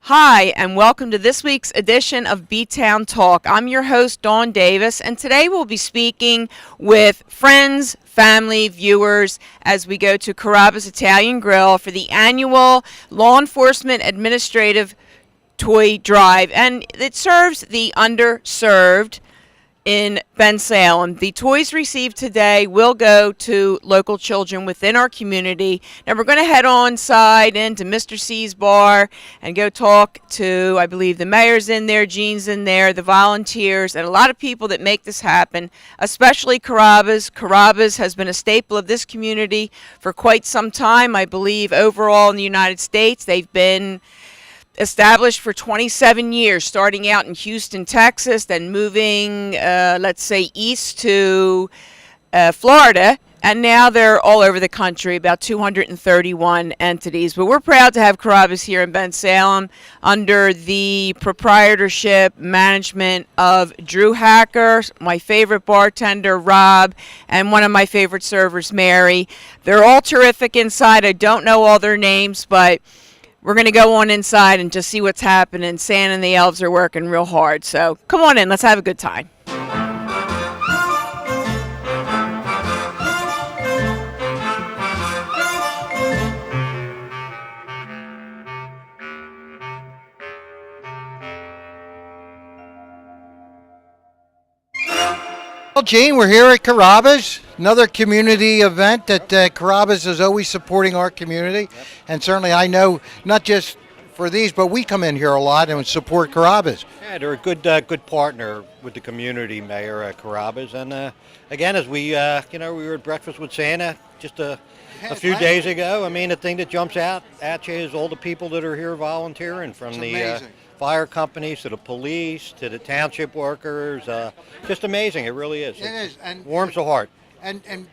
Hi, and welcome to this week's edition of B-Town Talk. I'm your host, Dawn Davis, and today we'll be speaking with friends, family, viewers as we go to Carrabbas Italian Grill for the annual Law Enforcement Administrative Toy Drive, and it serves the underserved in Bensalem. The toys received today will go to local children within our community. Now we're going to head on side into Mr. C's bar and go talk to, I believe the mayor's in there, Jean's in there, the volunteers, and a lot of people that make this happen, especially Carrabbas. Carrabbas has been a staple of this community for quite some time. I believe overall in the United States they've been established for 27 years, starting out in Houston, Texas, then moving, let's say, east to Florida, and now they're all over the country, about 231 entities. But we're proud to have Carrabbas here in Bensalem under the proprietorship, management of Drew Hacker, my favorite bartender, Rob, and one of my favorite servers, Mary. They're all terrific inside. I don't know all their names, but we're going to go on inside and just see what's happening. Santa and the elves are working real hard. So come on in. Let's have a good time. Well, Gene, we're here at Carrabbas, another community event that Carrabbas is always supporting our community. Yep. And certainly I know not just for these, but we come in here a lot and support Carrabbas. Yeah, they're a good partner with the community, Mayor Carrabbas. And again, as we were at breakfast with Santa just a few days ago. I mean, the thing that jumps out at you is all the people that are here volunteering, from the fire companies to the police to the township workers. Just amazing. It really is. It is. And warms the heart. And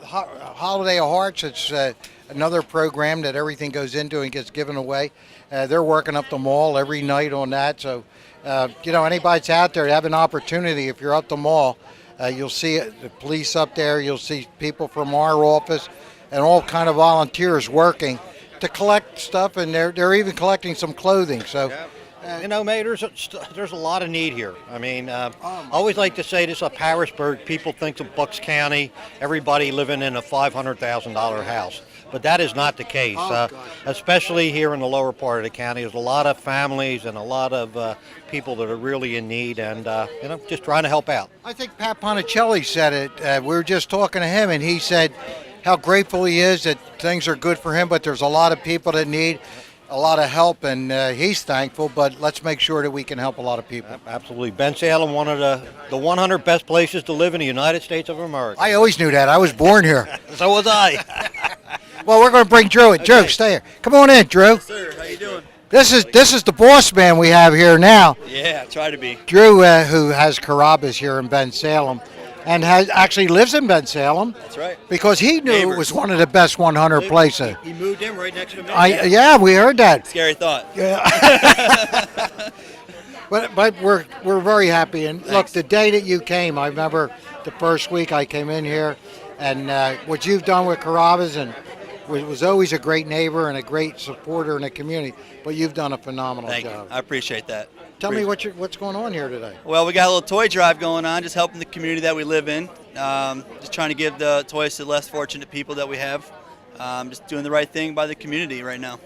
Holiday of Hearts, it's another program that everything goes into and gets given away. They're working up the mall every night on that. So, anybody that's out there, have an opportunity. If you're up the mall, you'll see the police up there. You'll see people from our office and all kind of volunteers working to collect stuff, and they're even collecting some clothing. So, May, there's a lot of need here. I mean, I always like to say this: Harrisburg, people think of Bucks County, everybody living in a $500,000 house, but that is not the case. Especially here in the lower part of the county, there's a lot of families and a lot of people that are really in need, and just trying to help out. I think Pat Ponticelli said it. We were just talking to him, and he said how grateful he is that things are good for him, but there's a lot of people that need a lot of help, and he's thankful, but let's make sure that we can help a lot of people. Absolutely. Bensalem, one of the 100 best places to live in the United States of America. I always knew that. I was born here. So was I. Well, we're going to bring Drew in. Drew, stay here. Come on in, Drew. Yes, sir. How you doing? This is the boss man we have here now. Yeah, try to be. Drew, who has Carrabbas here in Bensalem, and actually lives in Bensalem. That's right. Because he knew Neighbors. It was one of the best 100 places. He moved in right next to me. Yeah, we heard that. Scary thought. Yeah. but we're very happy. And Look, the day that you came, I remember the first week I came in here, and what you've done with Carrabbas, and was always a great neighbor and a great supporter in the community. But you've done a phenomenal Thank job. you. I appreciate that. Tell me what's going on here today. Well, we got a little toy drive going on, just helping the community that we live in. Just trying to give the toys to less fortunate people that we have. Just doing the right thing by the community right now.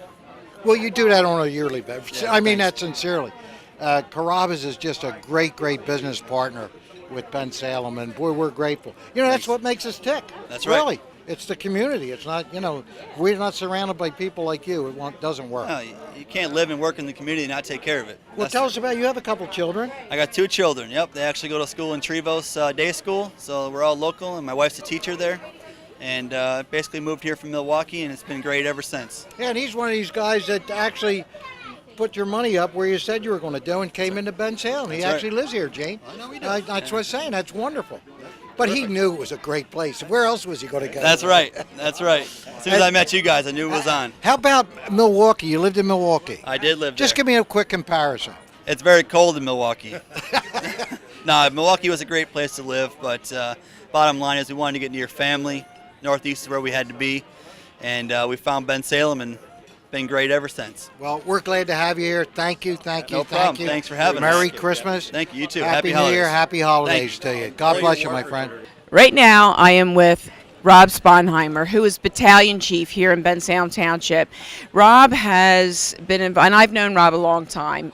Well, you do that on a yearly basis. Yeah, I mean thanks. that sincerely. Carrabbas is just a great business partner with Bensalem, and boy, we're grateful. That's what makes us tick. That's right. Really. It's the community. It's not, we're not surrounded by people like you. It doesn't work. No, you can't live and work in the community and not take care of it. Well, tell us about, you have a couple children. I got 2 children. Yep, they actually go to school in Trevose Day School, so we're all local, and my wife's a teacher there. And basically moved here from Milwaukee, and it's been great ever since. Yeah, and he's one of these guys that actually put your money up where you said you were going to do and came into Bensalem. He actually lives here, Jane. I know he does. That's what I'm saying. That's wonderful. But he knew it was a great place. Where else was he going to go? That's right. That's right. As soon as I met you guys, I knew it was on. How about Milwaukee? You lived in Milwaukee. I did live there. Just give me a quick comparison. It's very cold in Milwaukee. No, Milwaukee was a great place to live, but bottom line is we wanted to get near family. Northeast is where we had to be, and we found Bensalem, and been great ever since. Well, we're glad to have you here. Thank you. No Thank problem. you. Thanks for having us. Merry Christmas. Thank you. You too. Happy New holidays. Year. Happy holidays Thank to you. God bless you, my friend. Right now, I am with Rob Sponheimer, who is battalion chief here in Bensalem Township. Rob has been, and I've known Rob a long time.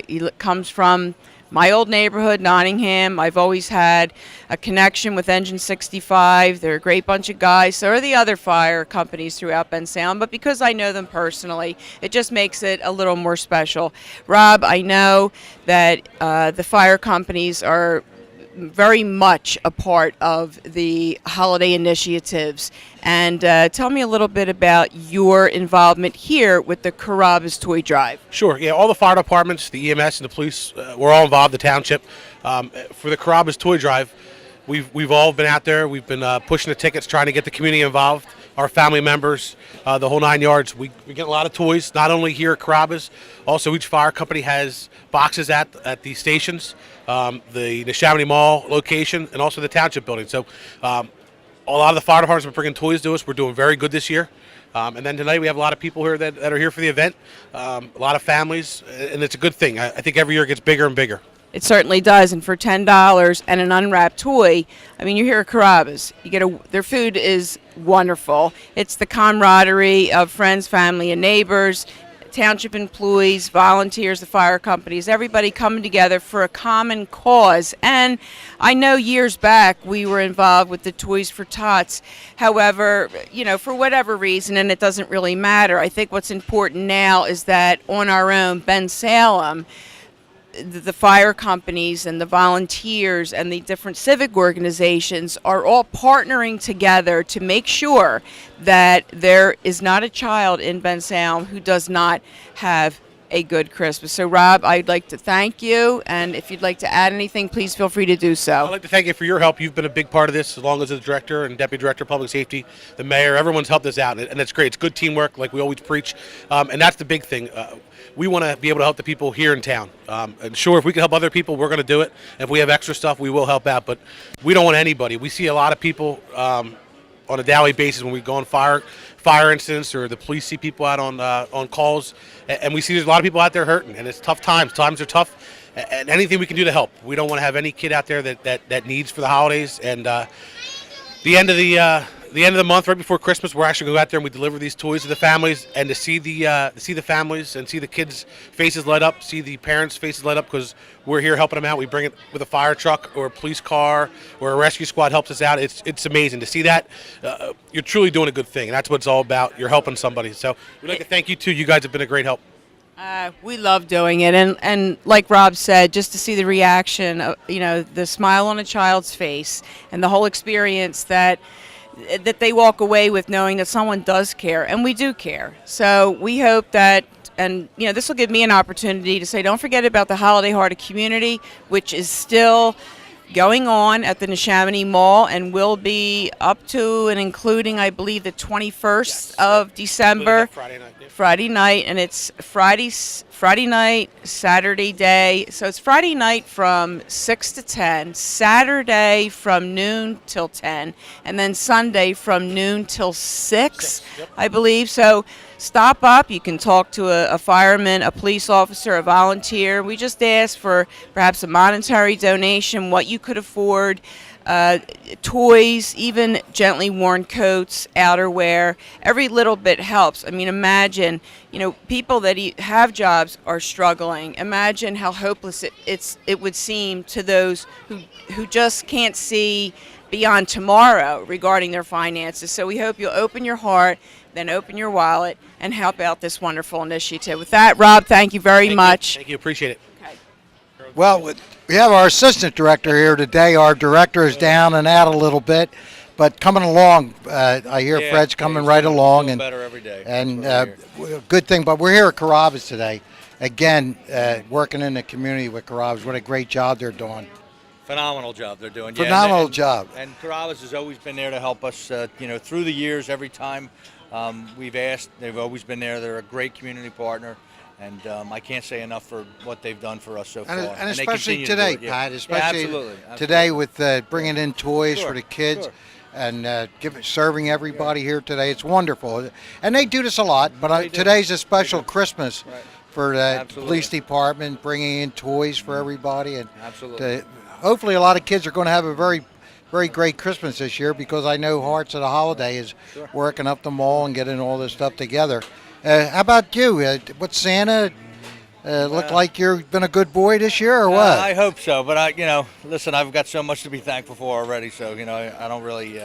He comes from my old neighborhood, Nottingham. I've always had a connection with Engine 65. They're a great bunch of guys. So are the other fire companies throughout Bensalem. But because I know them personally, it just makes it a little more special. Rob, I know that the fire companies are very much a part of the holiday initiatives. And tell me a little bit about your involvement here with the Carrabbas Toy Drive. Sure. Yeah, all the fire departments, the EMS, and the police, we're all involved. The township for the Carrabbas Toy Drive. We've all been out there. We've been pushing the tickets, trying to get the community involved. Our family members, the whole 9 yards. We get a lot of toys, not only here at Carrabbas. Also, each fire company has boxes at the stations, the Chamonix Mall location, and also the township building. So a lot of the fire departments are bringing toys to us. We're doing very good this year. And then tonight we have a lot of people here that are here for the event, a lot of families, and it's a good thing. I think every year it gets bigger and bigger. It certainly does, and for $10 and an unwrapped toy, I mean, you're here at Carrabbas. You get their food is wonderful. It's the camaraderie of friends, family, and neighbors, township employees, volunteers, the fire companies, everybody coming together for a common cause. And I know years back we were involved with the Toys for Tots. However, for whatever reason, and it doesn't really matter, I think what's important now is that on our own, Bensalem, the fire companies and the volunteers and the different civic organizations are all partnering together to make sure that there is not a child in Bensalem who does not have a good Christmas. So, Rob, I'd like to thank you, and if you'd like to add anything, please feel free to do so. I'd like to thank you for your help. You've been a big part of this, as long as the director and deputy director of public safety, the mayor, everyone's helped us out, and it's great. It's good teamwork, like we always preach, and that's the big thing. We want to be able to help the people here in town. And sure, if we can help other people, we're going to do it. If we have extra stuff, we will help out, but we don't want anybody. We see a lot of people on a daily basis when we go on fire incidents, or the police see people out on calls, and we see there's a lot of people out there hurting, and it's tough times. Times are tough, and anything we can do to help. We don't want to have any kid out there that needs for the holidays. And the end of the month, right before Christmas, we're actually going to go out there and we deliver these toys to the families, and to see the families and see the kids' faces light up, see the parents' faces light up, because we're here helping them out. We bring it with a fire truck or a police car or a rescue squad helps us out. It's amazing to see that. You're truly doing a good thing, and that's what it's all about. You're helping somebody. So we'd like to thank you too. You guys have been a great help. We love doing it, and like Rob said, just to see the reaction, the smile on a child's face, and the whole experience that they walk away with, knowing that someone does care, and we do care. So we hope that, and this will give me an opportunity to say, don't forget about the Holiday Hearted Community, which is still going on at the Chamonix Mall and will be up to and including, I believe, the 21st of December. Friday night, and it's Friday night, Saturday day. So it's Friday night from 6 to 10, Saturday from noon till 10, and then Sunday from noon till 6, Yep. I believe. So stop up. You can talk to a fireman, a police officer, a volunteer. We just ask for perhaps a monetary donation, what you could afford. Toys, even gently worn coats, outerwear, every little bit helps. I mean, imagine, people that have jobs are struggling. Imagine how hopeless it would seem to those who just can't see beyond tomorrow regarding their finances. So we hope you'll open your heart, then open your wallet, and help out this wonderful initiative. With that, Rob, thank you very much. Thank you. Appreciate it. Okay. Well, we have our assistant director here today. Our director is down and out a little bit, but coming along. I hear Fred's coming right along, and better every day. And good thing. But we're here at Carrabbas today, again, working in the community with Carrabbas. What a great job they're doing. Phenomenal job they're doing. Phenomenal job. And Carrabbas has always been there to help us. Through the years, every time we've asked, they've always been there. They're a great community partner. And I can't say enough for what they've done for us so far. And they especially continue today, to do it, Pat, yeah. especially Absolutely. today with bringing in toys Sure, for the kids. sure. and serving everybody here today. It's wonderful. And they do this a lot, but today's a special Christmas for the police department, bringing in toys for everybody. And hopefully a lot of kids are going to have a very great Christmas this year, because I know Hearts of the Holiday is working up the mall and getting all this stuff together. How about you? What's Santa? Look like you've been a good boy this year, or what? I hope so, but listen, I've got so much to be thankful for already. So I don't really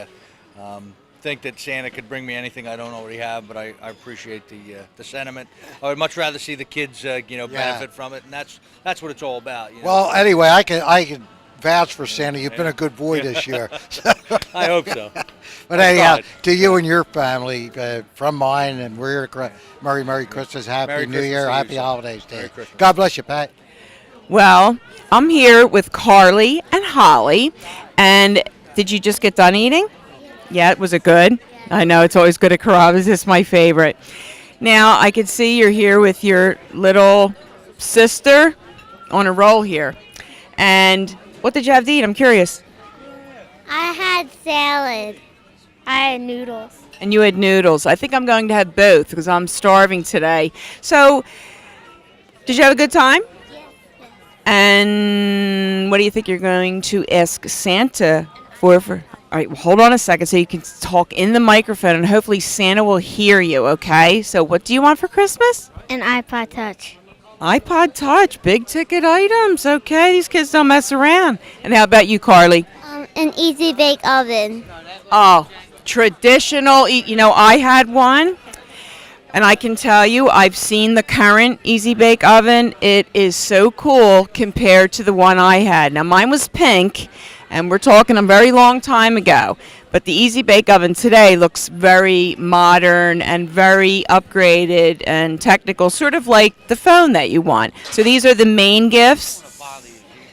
think that Santa could bring me anything I don't already have. But I appreciate the sentiment. I would much rather see the kids benefit from it, and that's what it's all about. Well, anyway, I can vouch for Santa. You've been a good boy this year. I hope so. But anyhow, to you and your family, from mine, and we're here to Merry Christmas, Happy New Year, Happy Holidays to you. God bless you, Pat. Well, I'm here with Carly and Holly. And did you just get done eating? Yeah, was it good? I know, it's always good at Carrabbas. It's my favorite. Now, I can see you're here with your little sister on a roll here. And what did you have to eat? I'm curious. I had salad. I had noodles. And you had noodles. I think I'm going to have both because I'm starving today. So, did you have a good time? Yes. And what do you think you're going to ask Santa for? All right, well, hold on a second so you can talk in the microphone, and hopefully Santa will hear you, okay? So what do you want for Christmas? An iPod Touch. iPod Touch, big ticket items. Okay, these kids don't mess around. And how about you, Carly? An Easy Bake Oven. Oh, traditional. I had one, and I can tell you, I've seen the current Easy Bake Oven. It is so cool compared to the one I had. Now, mine was pink, and we're talking a very long time ago. But the Easy Bake Oven today looks very modern and very upgraded and technical, sort of like the phone that you want. So these are the main gifts?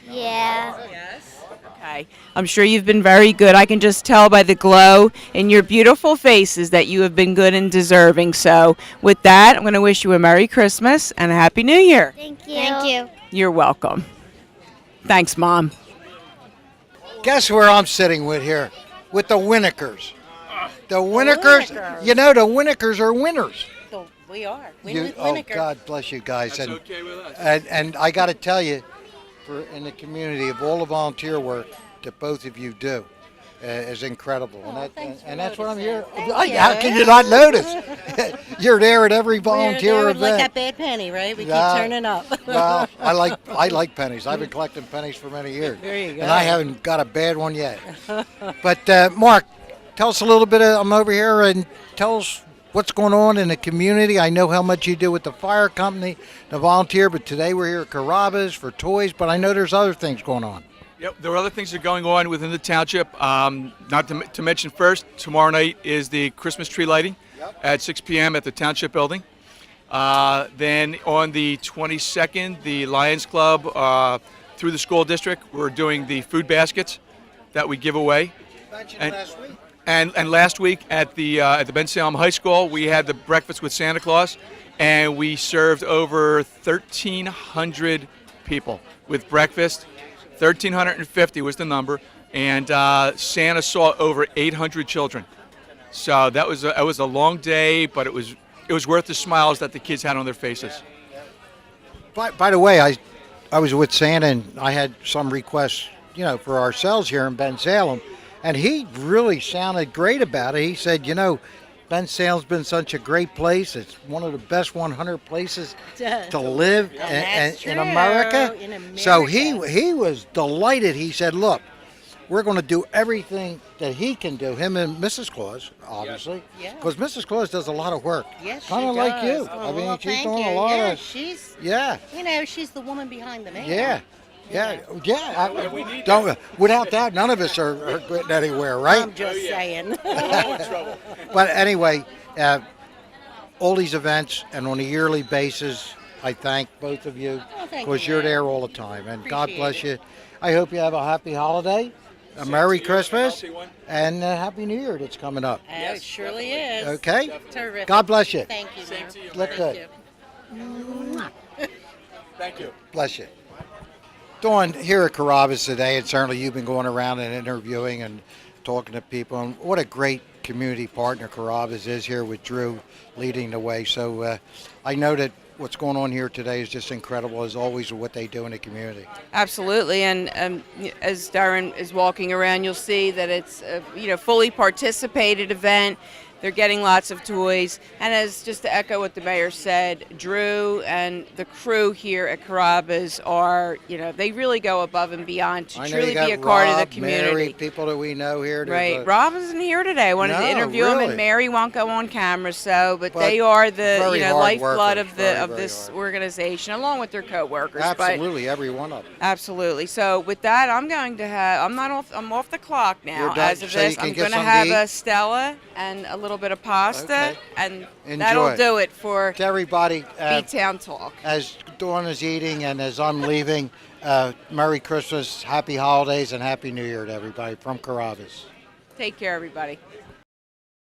Yeah. Okay. I'm sure you've been very good. I can just tell by the glow in your beautiful faces that you have been good and deserving. So with that, I'm going to wish you a Merry Christmas and a Happy New Year. Thank you. Thank you. You're welcome. Thanks, Mom. Guess where I'm sitting with here? With the Winnikers. The Winnikers, the Winnikers are winners. We are. Oh, God bless you guys. That's okay with us. And I got to tell you, in the community, of all the volunteer work that both of you do, is incredible. And that's what I'm here. How can you not notice? You're there at every volunteer event. Like that bad penny, right? We keep turning up. Well, I like pennies. I've been collecting pennies for many years. There you go. And I haven't got a bad one yet. But Mark, tell us a little bit. I'm over here, and tell us what's going on in the community. I know how much you do with the fire company, the volunteer, but today we're here at Carrabbas for toys, but I know there's other things going on. Yep, there are other things that are going on within the township. Not to mention first, tomorrow night is the Christmas tree lighting at 6 p.m. at the Township building. Then on the 22nd, the Lions Club through the school district, we're doing the food baskets that we give away. And last week at the Bensalem High School, we had the breakfast with Santa Claus, and we served over 1,300 people with breakfast. 1,350 was the number, and Santa saw over 800 children. So that was a long day, but it was worth the smiles that the kids had on their faces. By the way, I was with Santa, and I had some requests, for ourselves here in Bensalem, and he really sounded great about it. He said, Bensalem's been such a great place. It's one of the best 100 places to live in America. So he was delighted. He said, look, we're going to do everything that he can do, him and Mrs. Claus, obviously, because Mrs. Claus does a lot of work. Yes, kind of like you. Oh, I mean, she's thank doing you. a lot of. She's. Yeah. She's the woman behind the man. Yeah. Don't. Without that, none of us are getting anywhere, right? I'm just saying. But anyway, all these events, and on a yearly basis, I thank both of you because you're there all the time, and God bless you. I hope you have a happy holiday, a Merry Christmas, and a Happy New Year that's coming up. It surely is. Okay. Terrific. God bless you. Thank you. Same to you. Look good. Thank you. Bless you. Dawn, here at Carrabbas today, and certainly you've been going around and interviewing and talking to people, and what a great community partner Carrabbas is here with Drew leading the way. So I know that what's going on here today is just incredible, as always, with what they do in the community. Absolutely, and as Darren is walking around, you'll see that it's a fully participated event. They're getting lots of toys, and as just to echo what the mayor said, Drew and the crew here at Carrabbas are, they really go above and beyond to I know truly you got be a part of the Rob, community. Mary, people that we know here. Right, Rob isn't here today. I wanted to No, interview him, really? and Mary won't go on camera. But But they are the very hard lifeblood workers, of very this hard. organization, along with their co-workers. Absolutely, every one of them. Absolutely. So with that, I'm off the clock now. You're done, As of so you this, can I'm get going to something have to a eat? Stella and a little bit of pasta, Okay. and Enjoy. that'll do it for To everybody, B-Town Talk. as Dawn is eating and as I'm leaving, Merry Christmas, Happy Holidays, and Happy New Year to everybody from Carrabbas. Take care, everybody.